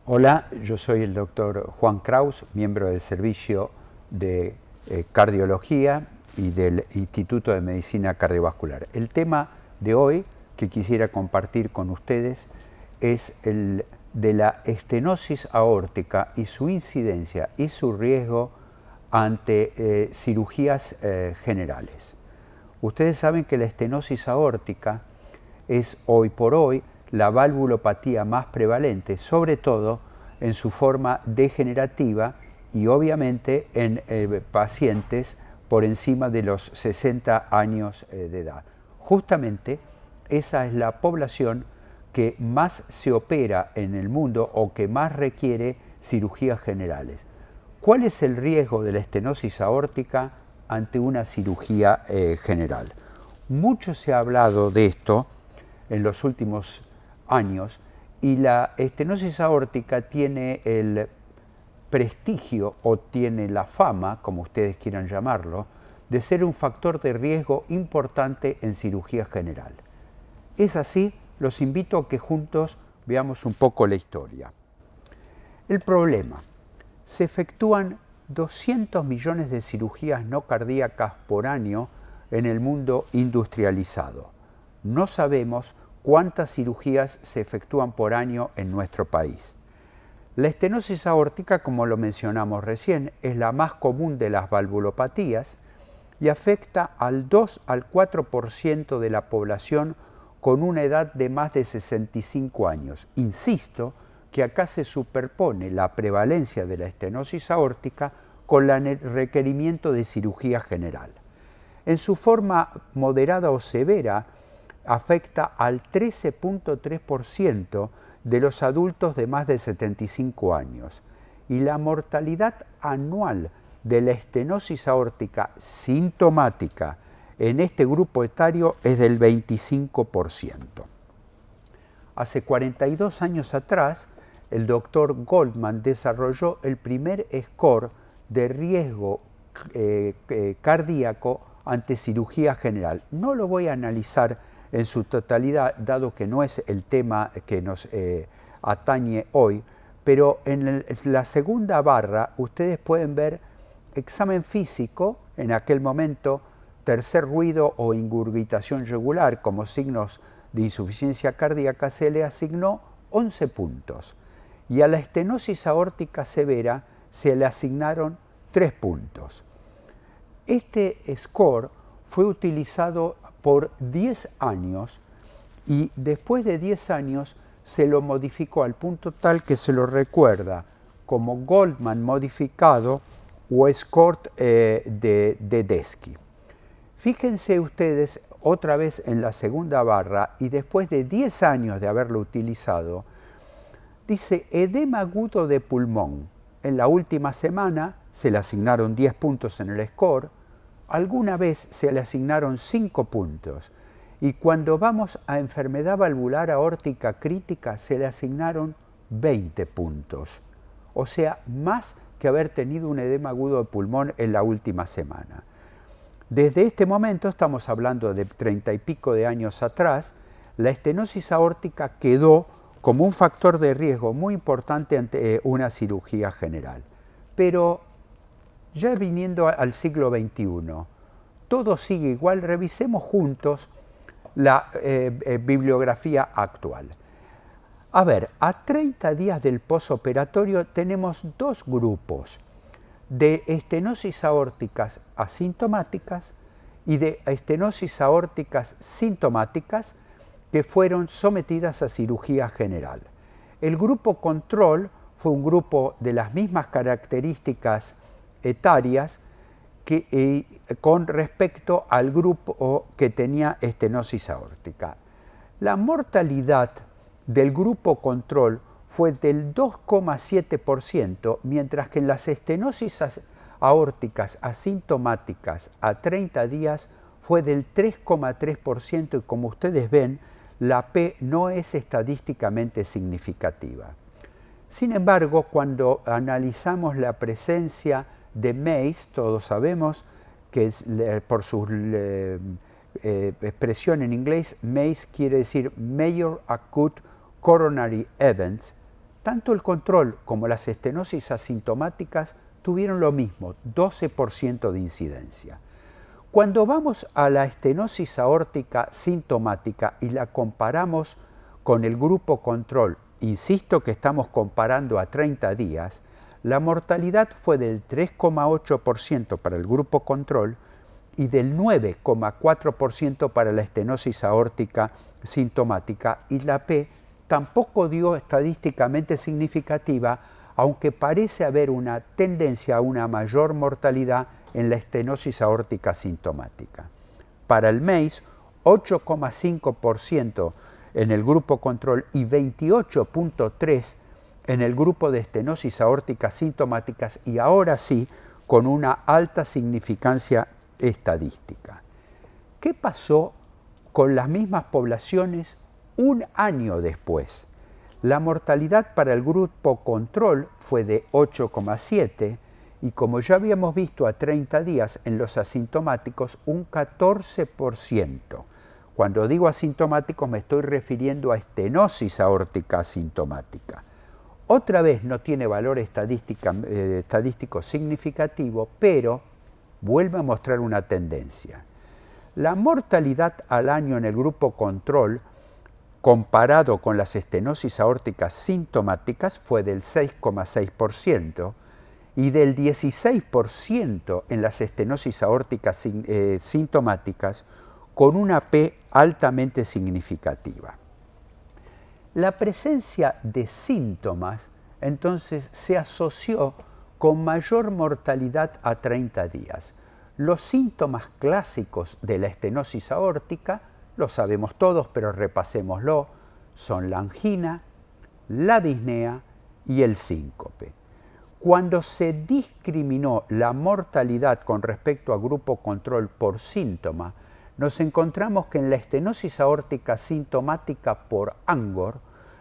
Hola, yo soy el doctor Juan Kraus, miembro del Servicio de Cardiología y del Instituto de Medicina Cardiovascular. El tema de hoy que quisiera compartir con ustedes es el de la estenosis aórtica y su incidencia y su riesgo ante cirugías generales. Ustedes saben que la estenosis aórtica es hoy por hoy la valvulopatía más prevalente, sobre todo en su forma degenerativa y obviamente en pacientes por encima de los 60 años de edad. Justamente esa es la población que más se opera en el mundo o que más requiere cirugías generales. ¿Cuál es el riesgo de la estenosis aórtica ante una cirugía general? Mucho se ha hablado de esto en los últimos años y la estenosis aórtica tiene el prestigio o tiene la fama, como ustedes quieran llamarlo, de ser un factor de riesgo importante en cirugía general. Es así, los invito a que juntos veamos un poco la historia. El problema: se efectúan 200 millones de cirugías no cardíacas por año en el mundo industrializado. No sabemos cuántas cirugías se efectúan por año en nuestro país. La estenosis aórtica, como lo mencionamos recién, es la más común de las valvulopatías y afecta al 2 al 4% de la población con una edad de más de 65 años. Insisto que acá se superpone la prevalencia de la estenosis aórtica con el requerimiento de cirugía general. En su forma moderada o severa, afecta al 13.3% de los adultos de más de 75 años y la mortalidad anual de la estenosis aórtica sintomática en este grupo etario es del 25%. Hace 42 años atrás, el doctor Goldman desarrolló el primer score de riesgo cardíaco ante cirugía general. No lo voy a analizar en su totalidad, dado que no es el tema que nos atañe hoy, pero en la segunda barra ustedes pueden ver examen físico, en aquel momento tercer ruido o ingurgitación yugular como signos de insuficiencia cardíaca, se le asignó 11 puntos y a la estenosis aórtica severa se le asignaron 3 puntos. Este score fue utilizado por 10 años y después de 10 años se lo modificó al punto tal que se lo recuerda como Goldman modificado o score de Desky. Fíjense ustedes otra vez en la segunda barra y después de 10 años de haberlo utilizado, dice edema agudo de pulmón. En la última semana se le asignaron 10 puntos en el score, alguna vez se le asignaron 5 puntos y cuando vamos a enfermedad valvular aórtica crítica se le asignaron 20 puntos. O sea, más que haber tenido un edema agudo de pulmón en la última semana. Desde este momento, estamos hablando de 30 y pico de años atrás, la estenosis aórtica quedó como un factor de riesgo muy importante ante una cirugía general. Pero ya viniendo al siglo XXI, todo sigue igual. Revisemos juntos la bibliografía actual. A ver, a 30 días del posoperatorio tenemos dos grupos de estenosis aórticas asintomáticas y de estenosis aórticas sintomáticas que fueron sometidas a cirugía general. El grupo control fue un grupo de las mismas características etarias con respecto al grupo que tenía estenosis aórtica. La mortalidad del grupo control fue del 2,7%, mientras que en las estenosis aórticas asintomáticas a 30 días fue del 3,3% y como ustedes ven, la P no es estadísticamente significativa. Sin embargo, cuando analizamos la presencia de MACE, todos sabemos que por su expresión en inglés, MACE quiere decir Major Acute Coronary Events, Tanto el control como las estenosis asintomáticas tuvieron lo mismo, 12% de incidencia. Cuando vamos a la estenosis aórtica sintomática y la comparamos con el grupo control, insisto que estamos comparando a 30 días, la mortalidad fue del 3,8% para el grupo control y del 9,4% para la estenosis aórtica sintomática, y la P tampoco dio estadísticamente significativa, aunque parece haber una tendencia a una mayor mortalidad en la estenosis aórtica sintomática. Para el MEIS, 8,5% en el grupo control y 28,3% en el grupo de estenosis aórticas sintomáticas, y ahora sí, con una alta significancia estadística. ¿Qué pasó con las mismas poblaciones un año después? La mortalidad para el grupo control fue de 8,7% y, como ya habíamos visto a 30 días en los asintomáticos, un 14%. Cuando digo asintomáticos me estoy refiriendo a estenosis aórtica asintomática. Otra vez no tiene valor estadístico significativo, pero vuelve a mostrar una tendencia. La mortalidad al año en el grupo control, comparado con las estenosis aórticas sintomáticas, fue del 6,6% y del 16% en las estenosis aórticas sintomáticas, con una P altamente significativa. La presencia de síntomas, entonces, se asoció con mayor mortalidad a 30 días. Los síntomas clásicos de la estenosis aórtica, los sabemos todos, pero repasémoslo, son la angina, la disnea y el síncope. Cuando se discriminó la mortalidad con respecto a grupo control por síntoma, nos encontramos que en la estenosis aórtica sintomática por Angor,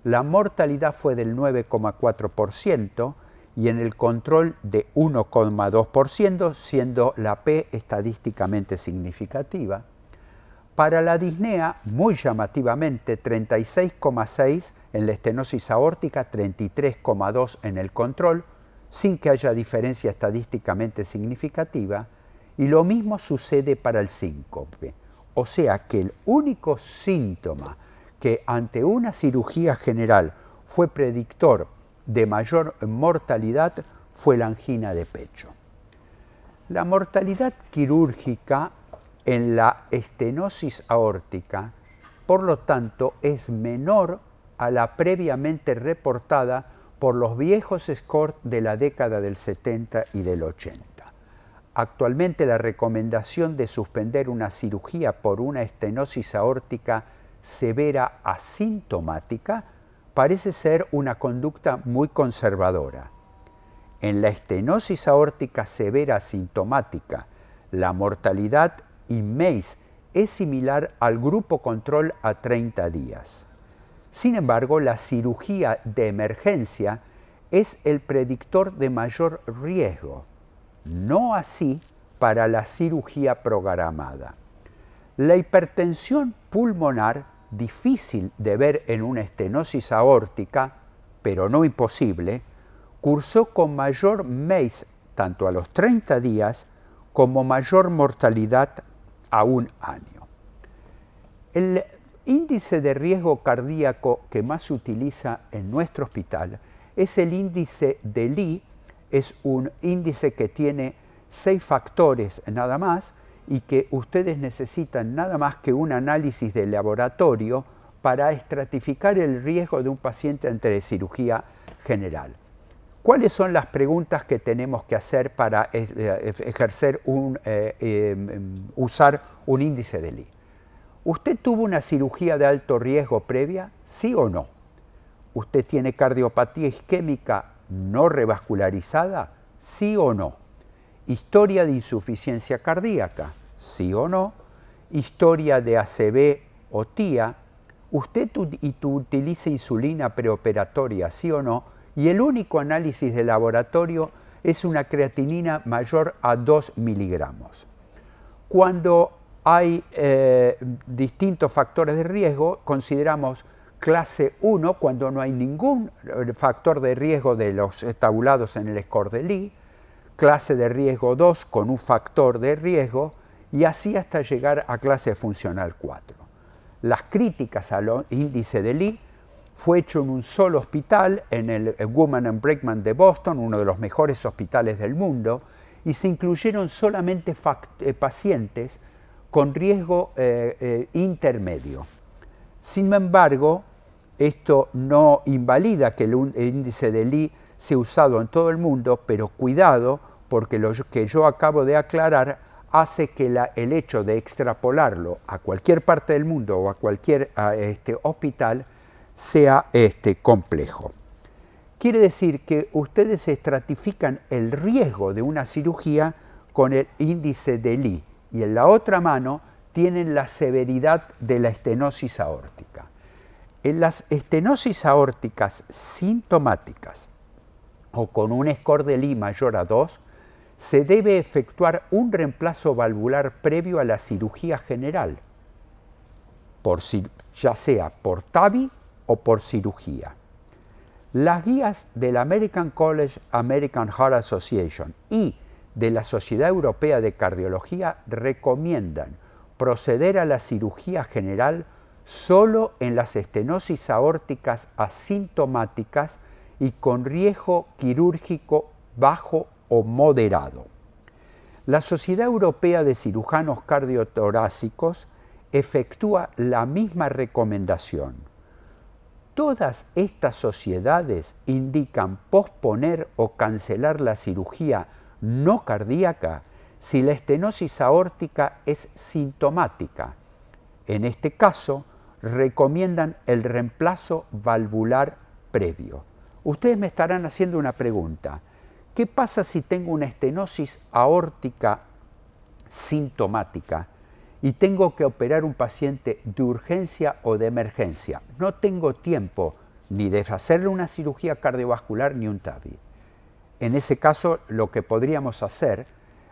la mortalidad fue del 9,4% y en el control de 1,2%, siendo la P estadísticamente significativa. Para la disnea, muy llamativamente, 36,6% en la estenosis aórtica, 33,2% en el control, sin que haya diferencia estadísticamente significativa, y lo mismo sucede para el síncope. O sea que el único síntoma que ante una cirugía general fue predictor de mayor mortalidad fue la angina de pecho. La mortalidad quirúrgica en la estenosis aórtica, por lo tanto, es menor a la previamente reportada por los viejos scores de la década del 70 y del 80. Actualmente la recomendación de suspender una cirugía por una estenosis aórtica severa asintomática parece ser una conducta muy conservadora. En la estenosis aórtica severa asintomática, la mortalidad y MEIS es similar al grupo control a 30 días. Sin embargo, la cirugía de emergencia es el predictor de mayor riesgo. No así para la cirugía programada. La hipertensión pulmonar, difícil de ver en una estenosis aórtica, pero no imposible, cursó con mayor MEIS tanto a los 30 días como mayor mortalidad a un año. El índice de riesgo cardíaco que más se utiliza en nuestro hospital es el índice de Lee. Es un índice que tiene 6 factores nada más y que ustedes necesitan nada más que un análisis de laboratorio para estratificar el riesgo de un paciente ante cirugía general. ¿Cuáles son las preguntas que tenemos que hacer para usar un índice de Lee? ¿Usted tuvo una cirugía de alto riesgo previa? ¿Sí o no? ¿Usted tiene cardiopatía isquémica no revascularizada? ¿Sí o no? ¿Historia de insuficiencia cardíaca? ¿Sí o no? ¿Historia de ACV o TIA? ¿Usted utiliza insulina preoperatoria? ¿Sí o no? Y el único análisis de laboratorio es una creatinina mayor a 2 miligramos. Cuando hay distintos factores de riesgo, consideramos clase 1 cuando no hay ningún factor de riesgo de los tabulados en el score de Lee, clase de riesgo 2 con un factor de riesgo y así hasta llegar a clase funcional 4. Las críticas al índice de Lee fue hecho en un solo hospital, en el Woman and Brigham de Boston, uno de los mejores hospitales del mundo, y se incluyeron solamente pacientes con riesgo intermedio. Sin embargo, esto no invalida que el índice de Lee sea usado en todo el mundo, pero cuidado, porque lo que yo acabo de aclarar hace que el hecho de extrapolarlo a cualquier parte del mundo o a cualquier hospital sea complejo. Quiere decir que ustedes estratifican el riesgo de una cirugía con el índice de Lee y en la otra mano tienen la severidad de la estenosis aórtica. En las estenosis aórticas sintomáticas o con un score de Lee mayor a 2, se debe efectuar un reemplazo valvular previo a la cirugía general, ya sea por TAVI o por cirugía. Las guías del American College American Heart Association y de la Sociedad Europea de Cardiología recomiendan proceder a la cirugía general solo en las estenosis aórticas asintomáticas y con riesgo quirúrgico bajo o moderado. La Sociedad Europea de Cirujanos Cardiotorácicos efectúa la misma recomendación. Todas estas sociedades indican posponer o cancelar la cirugía no cardíaca si la estenosis aórtica es sintomática. En este caso, recomiendan el reemplazo valvular previo. Ustedes me estarán haciendo una pregunta. ¿Qué pasa si tengo una estenosis aórtica sintomática y tengo que operar un paciente de urgencia o de emergencia? No tengo tiempo ni de hacerle una cirugía cardiovascular ni un TAVI. En ese caso, lo que podríamos hacer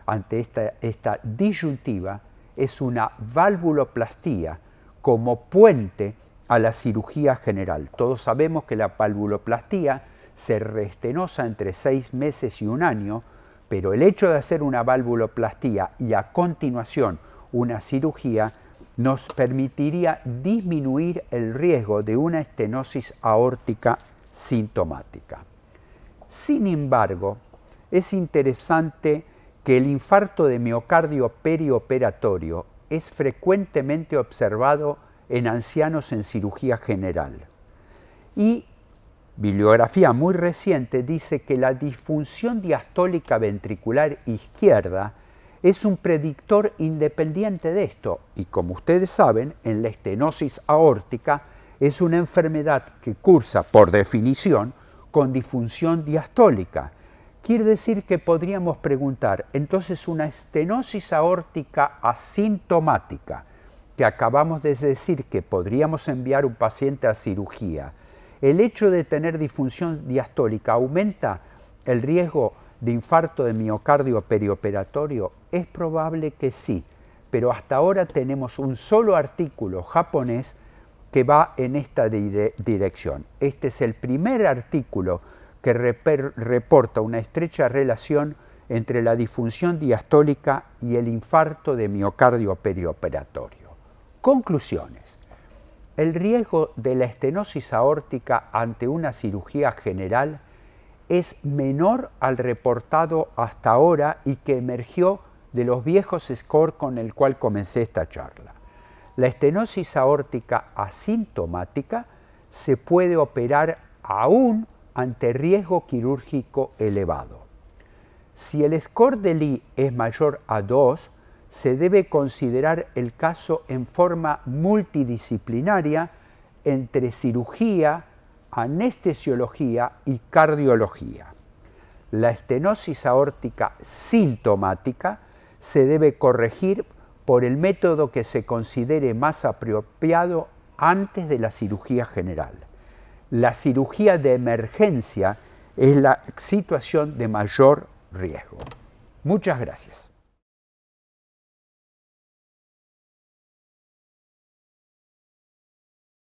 ante esta disyuntiva es una valvuloplastía como puente a la cirugía general. Todos sabemos que la valvuloplastía se reestenosa entre 6 meses y 1 año, pero el hecho de hacer una valvuloplastía y a continuación una cirugía nos permitiría disminuir el riesgo de una estenosis aórtica sintomática. Sin embargo, es interesante que el infarto de miocardio perioperatorio es frecuentemente observado en ancianos en cirugía general. Y bibliografía muy reciente dice que la disfunción diastólica ventricular izquierda es un predictor independiente de esto y, como ustedes saben, en la estenosis aórtica es una enfermedad que cursa, por definición, con disfunción diastólica. Quiere decir que podríamos preguntar, entonces una estenosis aórtica asintomática, que acabamos de decir que podríamos enviar un paciente a cirugía, ¿el hecho de tener disfunción diastólica aumenta el riesgo de infarto de miocardio perioperatorio? Es probable que sí, pero hasta ahora tenemos un solo artículo japonés que va en esta dirección. Este es el primer artículo que reporta una estrecha relación entre la disfunción diastólica y el infarto de miocardio perioperatorio. Conclusiones. El riesgo de la estenosis aórtica ante una cirugía general es menor al reportado hasta ahora y que emergió de los viejos scores con el cual comencé esta charla. La estenosis aórtica asintomática se puede operar aún ante riesgo quirúrgico elevado. Si el score de Lee es mayor a 2, se debe considerar el caso en forma multidisciplinaria entre cirugía, anestesiología y cardiología. La estenosis aórtica sintomática se debe corregir por el método que se considere más apropiado antes de la cirugía general. La cirugía de emergencia es la situación de mayor riesgo. Muchas gracias.